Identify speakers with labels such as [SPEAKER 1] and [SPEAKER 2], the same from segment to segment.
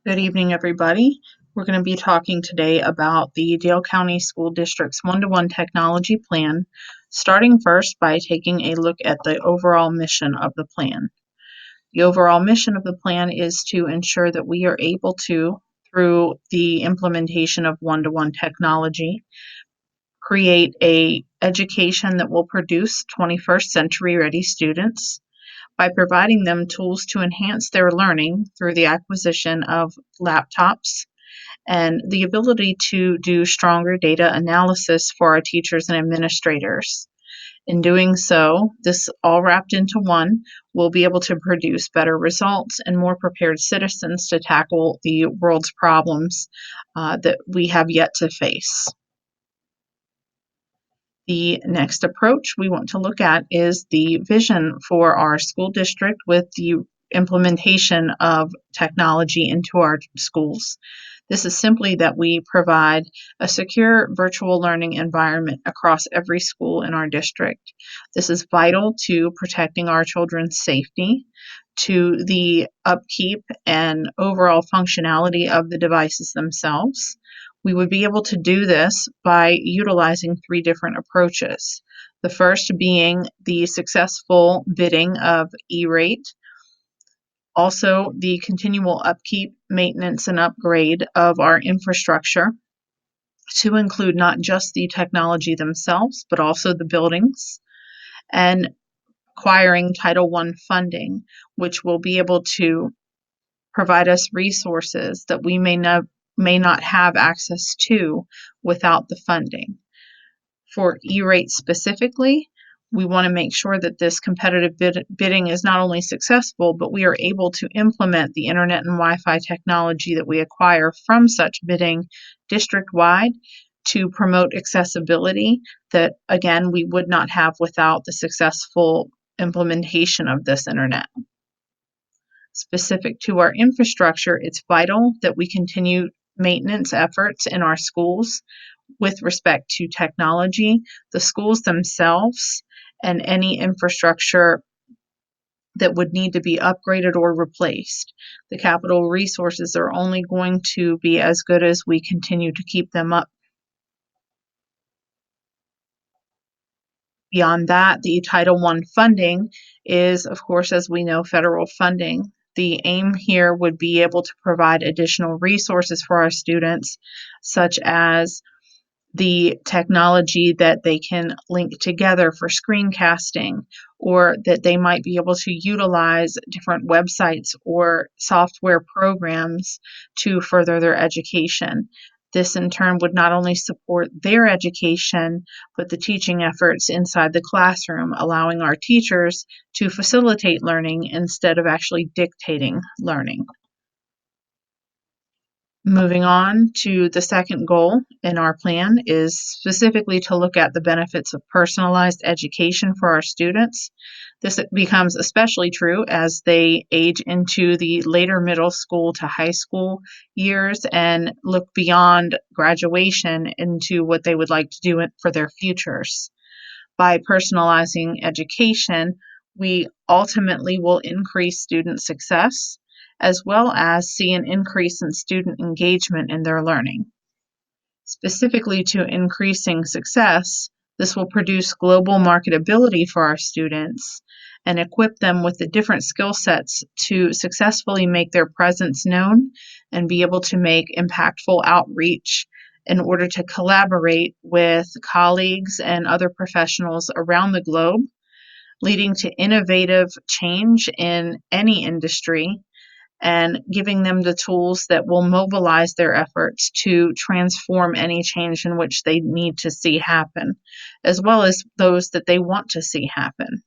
[SPEAKER 1] Good evening, everybody. We're going to be talking today about the Dale County School District's one-to-one technology plan, starting first by taking a look at the overall mission of the plan. The overall mission of the plan is to ensure that we are able to, through the implementation of one-to-one technology, create a education that will produce 21st century ready students by providing them tools to enhance their learning through the acquisition of laptops and the ability to do stronger data analysis for our teachers and administrators. In doing so, this all wrapped into one, will be able to produce better results and more prepared citizens to tackle the world's problems that we have yet to face. The next approach we want to look at is the vision for our school district with the implementation of technology into our schools. This is simply that we provide a secure virtual learning environment across every school in our district. This is vital to protecting our children's safety, to the upkeep and overall functionality of the devices themselves. We would be able to do this by utilizing three different approaches. The first being the successful bidding of E-rate, also the continual upkeep, maintenance, and upgrade of our infrastructure to include not just the technology themselves, but also the buildings, and acquiring Title I funding, which will be able to provide us resources that we may not have access to without the funding. For E-rate specifically, we want to make sure that this competitive bidding is not only successful, but we are able to implement the internet and Wi-Fi technology that we acquire from such bidding district-wide to promote accessibility that, again, we would not have without the successful implementation of this internet. Specific to our infrastructure, it's vital that we continue maintenance efforts in our schools with respect to technology, the schools themselves, and any infrastructure that would need to be upgraded or replaced. The capital resources are only going to be as good as we continue to keep them up. Beyond that, the Title I funding is, of course, as we know, federal funding. The aim here would be able to provide additional resources for our students, such as the technology that they can link together for screencasting, or that they might be able to utilize different websites or software programs to further their education. This in turn would not only support their education, but the teaching efforts inside the classroom, allowing our teachers to facilitate learning instead of actually dictating learning. Moving on to the second goal in our plan is specifically to look at the benefits of personalized education for our students. This becomes especially true as they age into the later middle school to high school years and look beyond graduation into what they would like to do for their futures. By personalizing education, we ultimately will increase student success, as well as see an increase in student engagement in their learning. Specifically to increasing success, this will produce global marketability for our students and equip them with the different skill sets to successfully make their presence known and be able to make impactful outreach in order to collaborate with colleagues and other professionals around the globe, leading to innovative change in any industry and giving them the tools that will mobilize their efforts to transform any change in which they need to see happen, as well as those that they want to see happen.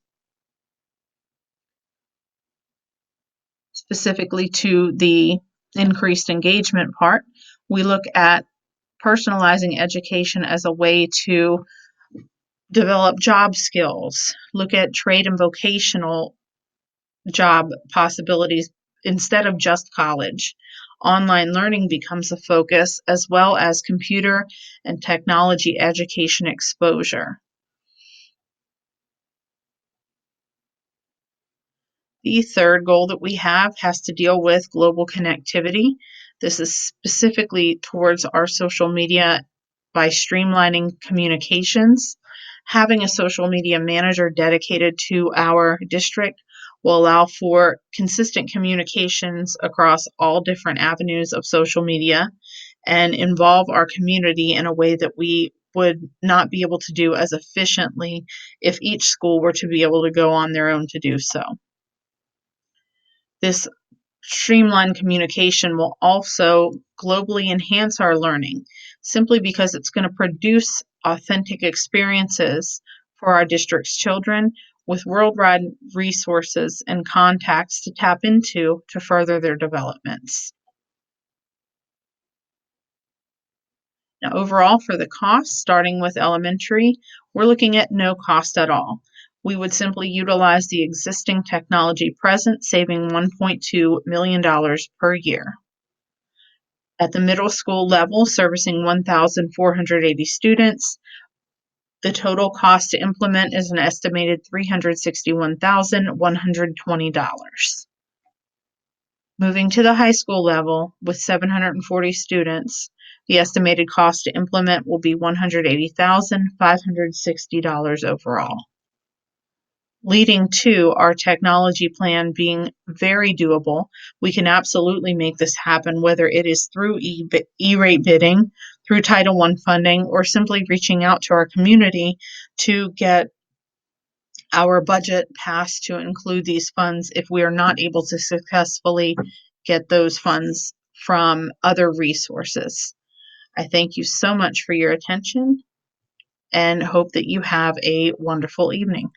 [SPEAKER 1] Specifically to the increased engagement part, we look at personalizing education as a way to develop job skills, look at trade and vocational job possibilities instead of just college. Online learning becomes a focus, as well as computer and technology education exposure. The third goal that we have has to deal with global connectivity. This is specifically towards our social media by streamlining communications. Having a social media manager dedicated to our district will allow for consistent communications across all different avenues of social media and involve our community in a way that we would not be able to do as efficiently if each school were to be able to go on their own to do so. This streamlined communication will also globally enhance our learning simply because it's going to produce authentic experiences for our district's children with worldwide resources and contacts to tap into to further their developments. Now, overall, for the cost, starting with elementary, we're looking at no cost at all. We would simply utilize the existing technology present, saving $1.2 million per year. At the middle school level, servicing 1,480 students, the total cost to implement is an estimated $361,120. Moving to the high school level with 740 students, the estimated cost to implement will be $180,560 overall, leading to our technology plan being very doable. We can absolutely make this happen, whether it is through E-rate bidding, through Title I funding, or simply reaching out to our community to get our budget passed to include these funds if we are not able to successfully get those funds from other resources. I thank you so much for your attention and hope that you have a wonderful evening.